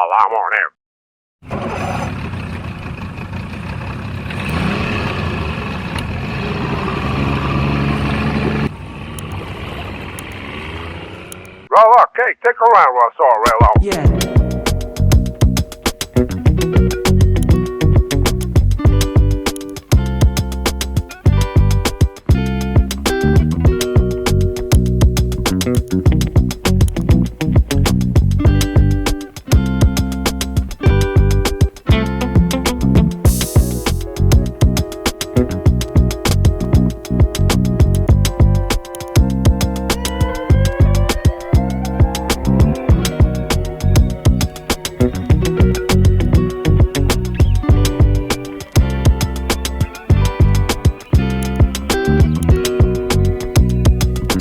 while I'm on it. Well, okay, take a round, Rosorello. Yeah.